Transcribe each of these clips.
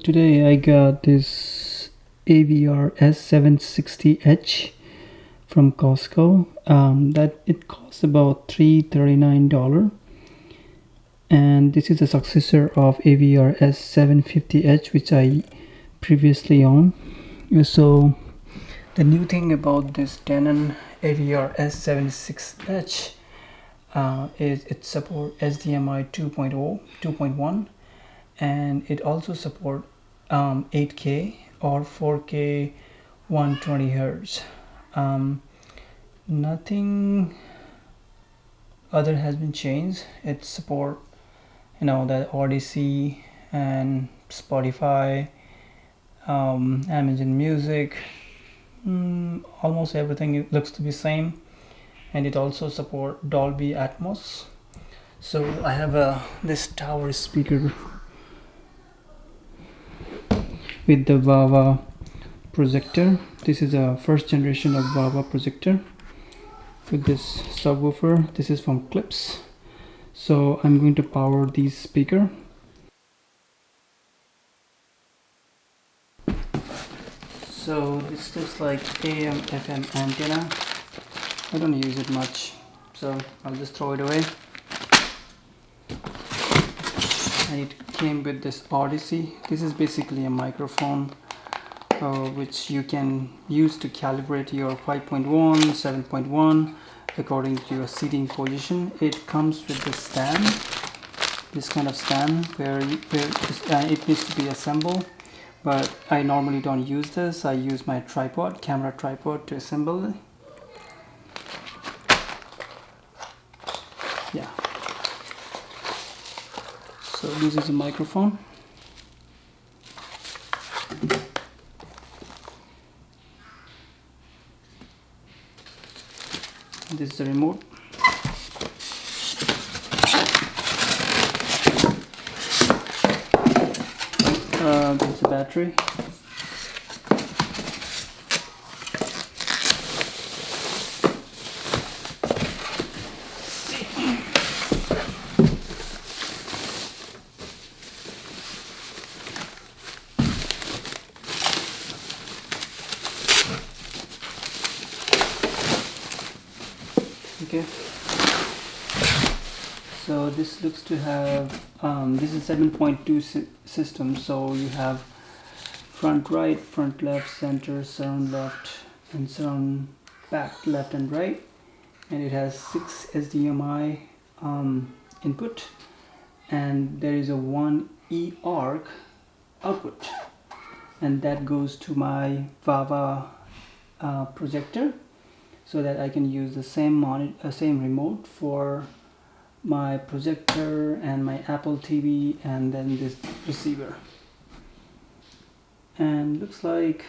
Today I got this AVR-S760H from Costco. That it costs about $339, and this is a successor of AVR-S750H, which I previously owned. So the new thing about this Denon AVR-S760H is it supports HDMI 2.0, 2.1, and it also supports 8K or 4K 120 Hz. Nothing other has been changed. It support the Odyssey and Spotify, Amazon Music, almost everything looks to be same, and it also support Dolby Atmos. So I have this tower speaker with the VAVA projector. This is a first generation of VAVA projector with this subwoofer. This is from Clips. So I'm going to power this speaker. So this looks like AM FM antenna. I don't use it much, so I'll just throw it away. And it came with this Odyssey. This is basically a microphone which you can use to calibrate your 5.1, 7.1 according to your seating position. It comes with this stand, this kind of stand where it needs to be assembled, but I normally don't use this. I use my tripod, camera tripod, to assemble it. Yeah. So this is a microphone. This is the remote. This is the battery. Okay, so this looks to have this is 7.2 system, so you have front right, front left, center, surround left, and surround back left and right, and it has 6 HDMI input, and there is a 1 e-arc output, and that goes to my VAVA projector, so that I can use the same remote for my projector and my Apple TV, and then this receiver. And looks like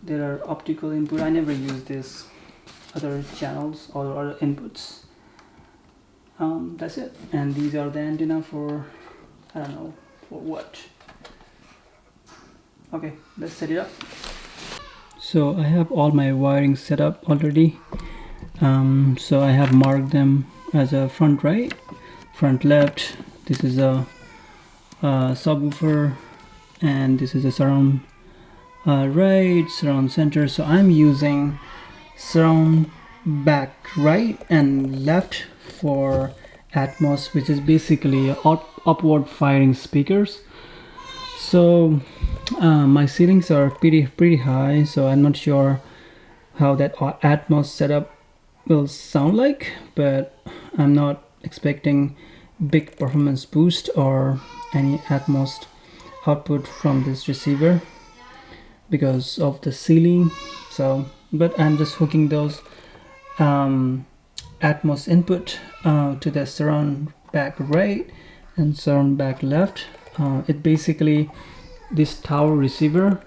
there are optical input. I never use this other channels or other inputs. That's it. And these are the antenna for, I don't know for what. Okay, let's set it up. So I have all my wiring set up already. So I have marked them as a front right, front left. This is a subwoofer, and this is a surround right, surround center. So I'm using surround back right and left for Atmos, which is basically upward firing speakers. So my ceilings are pretty high, so I'm not sure how that Atmos setup will sound like, but I'm not expecting big performance boost or any Atmos output from this receiver because of the ceiling. So but I'm just hooking those Atmos input to the surround back right and surround back left. It basically, this tower receiver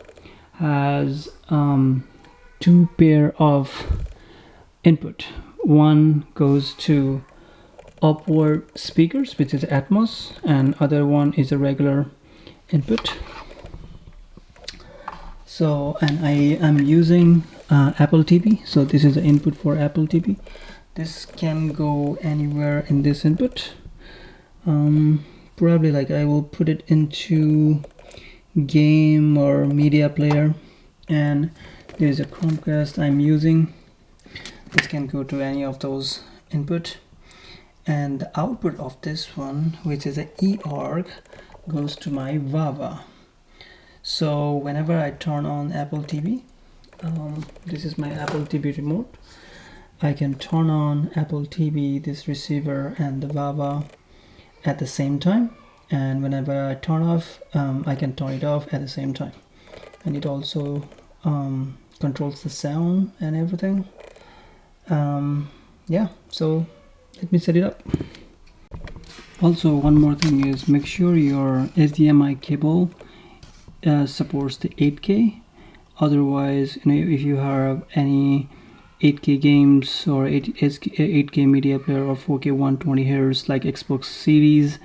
has 2 pair of input. One goes to upward speakers, which is Atmos, and other one is a regular input. So, and I am using Apple TV, so this is the input for Apple TV. This can go anywhere in this input. probably like I will put it into game or media player. And there's a Chromecast I'm using. This can go to any of those input, and the output of this one, which is a eARC, goes to my VAVA. So whenever I turn on Apple TV, this is my Apple TV remote, I can turn on Apple TV, this receiver, and the VAVA at the same time, and whenever I turn off, I can turn it off at the same time. And it also controls the sound and everything. Yeah, so let me set it up. Also, one more thing is, make sure your HDMI cable supports the 8K. Otherwise, if you have any 8K games or 8K media player or 4K 120 Hz like Xbox Series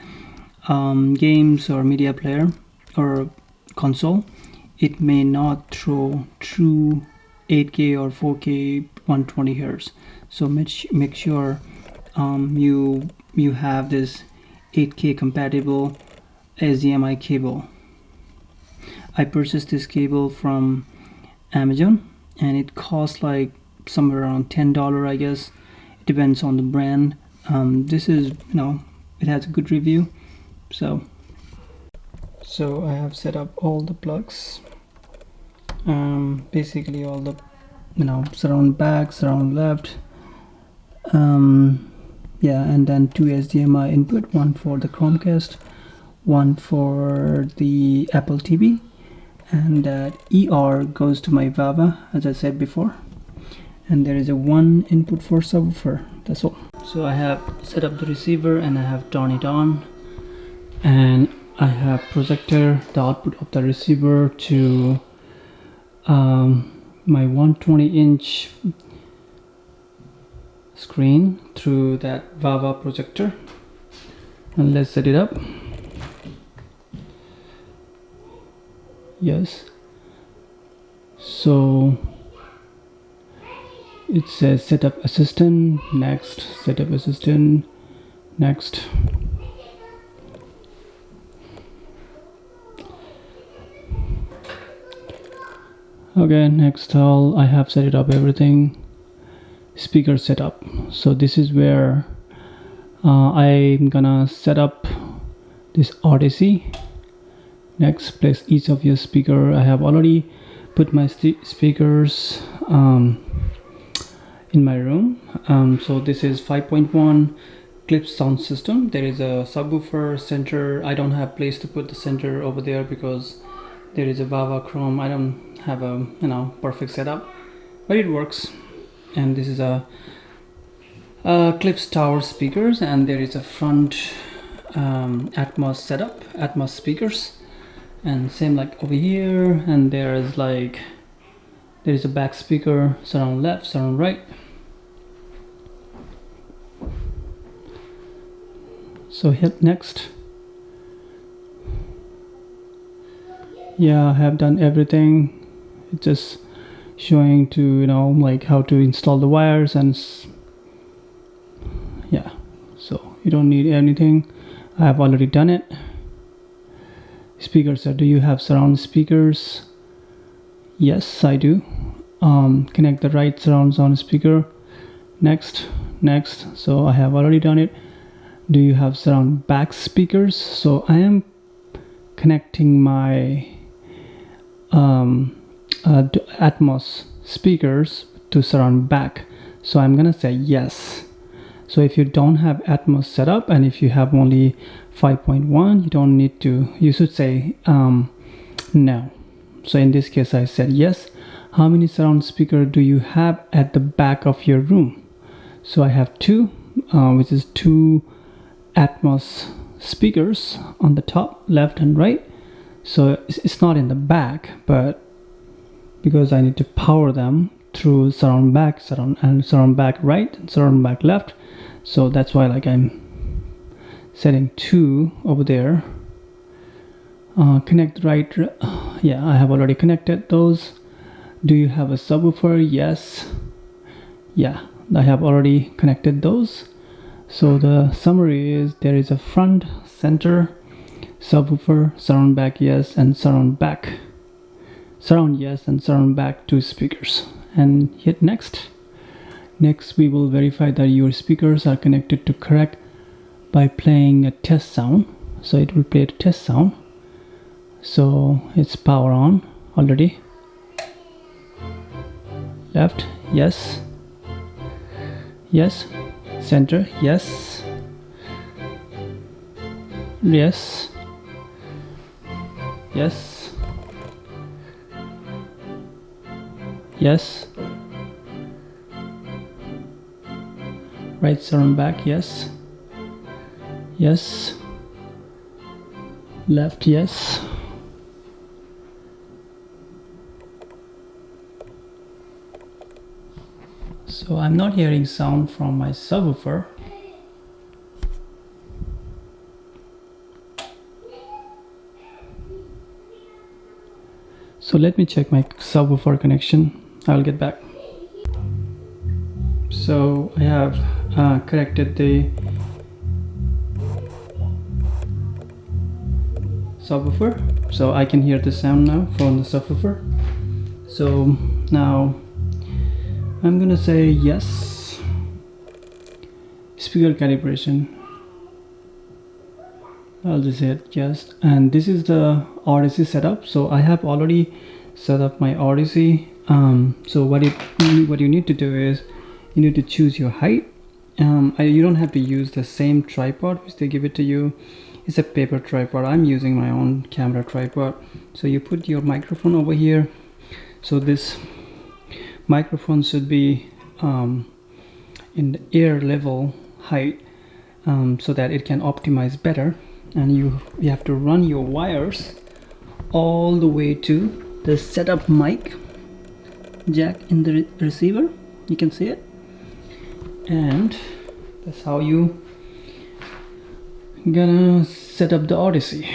games or media player or console, it may not throw true 8K or 4K 120 Hz. So make sure you have this 8K compatible HDMI cable. I purchased this cable from Amazon, and it costs like somewhere around $10, I guess. It depends on the brand. This is, it has a good review. So I have set up all the plugs, basically all the surround back, surround left, yeah, and then 2 HDMI input, one for the Chromecast, one for the Apple TV, and that ER goes to my VAVA, as I said before. And there is a 1 input for subwoofer. That's all. So I have set up the receiver and I have turned it on, and I have projected the output of the receiver to my 120-inch screen through that VAVA projector. And let's set it up. Yes, so it says setup assistant, next, setup assistant, next. Okay, next I have set it up everything. Speaker setup. So this is where I'm gonna set up this Odyssey. Next, place each of your speaker. I have already put my speakers in my room. So this is 5.1 clip sound system. There is a subwoofer, center. I don't have place to put the center over there because there is a VAVA Chrome. I don't have a perfect setup, but it works. And this is a Clips Tower speakers, and there is a front Atmos setup, Atmos speakers, and same like over here. And there is a back speaker, surround left, surround right. So hit next. Yeah, I have done everything. It's just showing to how to install the wires, and yeah, so you don't need anything. I have already done it. Speakers, do you have surround speakers? Yes, I do. Connect the right surround sound speaker. Next. So I have already done it. Do you have surround back speakers? So I am connecting my Atmos speakers to surround back. So I'm gonna say yes. So if you don't have Atmos set up, and if you have only 5.1, you don't need to, you should say no. So in this case I said yes. How many surround speaker do you have at the back of your room? So I have 2, which is 2 Atmos speakers on the top, left and right. So it's not in the back, but because I need to power them through surround back, surround back right, and surround back left. So that's why I'm setting 2 over there. Connect right. Yeah, I have already connected those. Do you have a subwoofer? Yes. Yeah, I have already connected those. So the summary is there is a front, center, subwoofer, surround back yes, and surround back. Surround yes and surround back 2 speakers, and hit next. Next we will verify that your speakers are connected to correct by playing a test sound. So it will play a test sound. So it's power on already. Left yes, yes, center yes, yes, yes, yes, right surround back yes, yes, left yes, so I'm not hearing sound from my subwoofer. So let me check my subwoofer connection. I'll get back. So I have corrected the subwoofer, so I can hear the sound now from the subwoofer. So now I'm gonna say yes. Speaker calibration, I'll just hit yes. And this is the Odyssey setup. So I have already set up my Odyssey. So what you need to do is you need to choose your height. You don't have to use the same tripod which they give it to you. It's a paper tripod. I'm using my own camera tripod. So you put your microphone over here. So this microphone should be in the ear level height, so that it can optimize better. And you have to run your wires all the way to the setup mic jack in the receiver. You can see it, and that's how you gonna set up the Odyssey.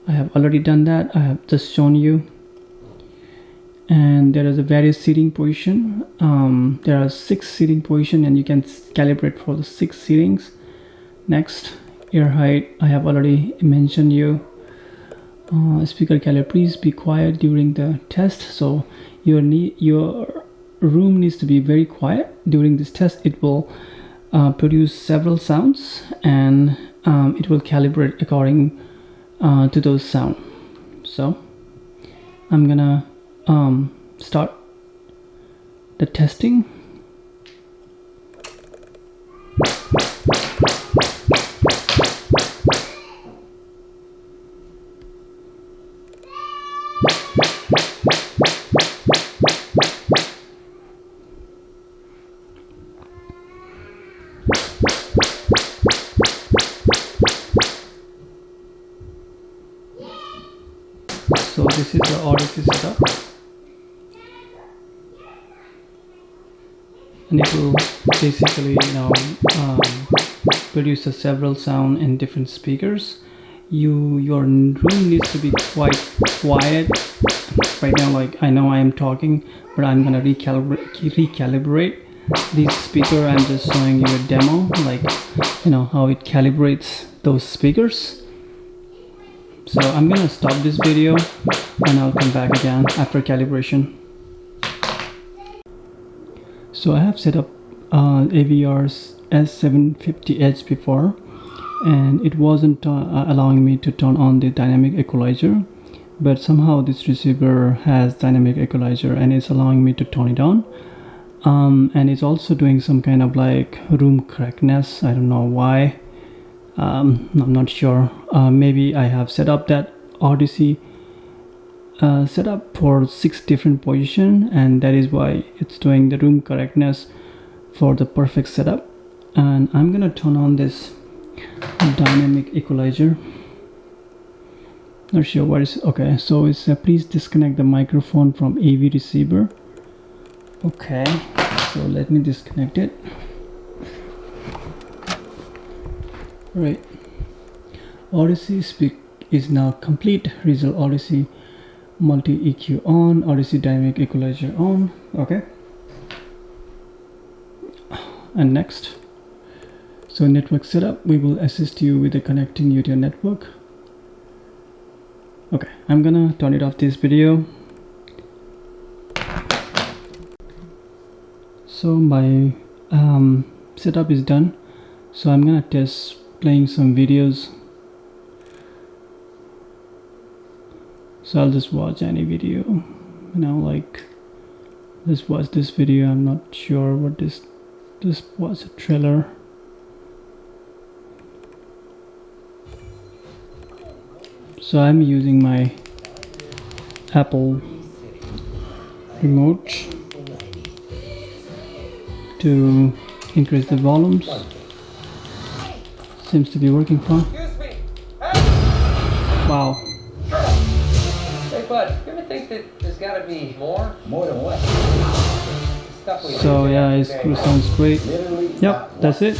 I have already done that. I have just shown you. And there is a various seating position. There are 6 seating position, and you can calibrate for the 6 seatings. Next, ear height. I have already mentioned you. Speaker caliber. Please be quiet during the test. So your room needs to be very quiet during this test. It will produce several sounds, and it will calibrate according to those sounds. So I'm gonna start the testing. So this is the Odyssey setup, and it will basically produce several sound in different speakers. Your room needs to be quite quiet right now. Like, I know I am talking, but I'm gonna recalibrate these speaker. I'm just showing you a demo, like how it calibrates those speakers. So I'm gonna stop this video and I'll come back again after calibration. So I have set up AVR-S760H before, and it wasn't allowing me to turn on the dynamic equalizer, but somehow this receiver has dynamic equalizer and it's allowing me to turn it on. And it's also doing some kind of like room correctness. I don't know why. I'm not sure. Maybe I have set up that Odyssey set up for 6 different positions, and that is why it's doing the room correctness for the perfect setup. And I'm gonna turn on this dynamic equalizer. Not sure what is okay. So it's please disconnect the microphone from AV receiver. Okay, so let me disconnect it. Right, Odyssey speak is now complete. Result Odyssey multi EQ on, Odyssey dynamic equalizer on. Okay, and next. So network setup, we will assist you with the connecting you to your network. Okay, I'm gonna turn it off this video. So my setup is done. So I'm gonna test playing some videos. So I'll just watch any video, you know, like let's watch this video. I'm not sure what this was, a trailer. So I'm using my Apple remote to increase the volumes. Seems to be working fine. Wow. Hey bud, you ever think that there's gotta be more? More than what? So yeah, it sounds great. Yep, that's it.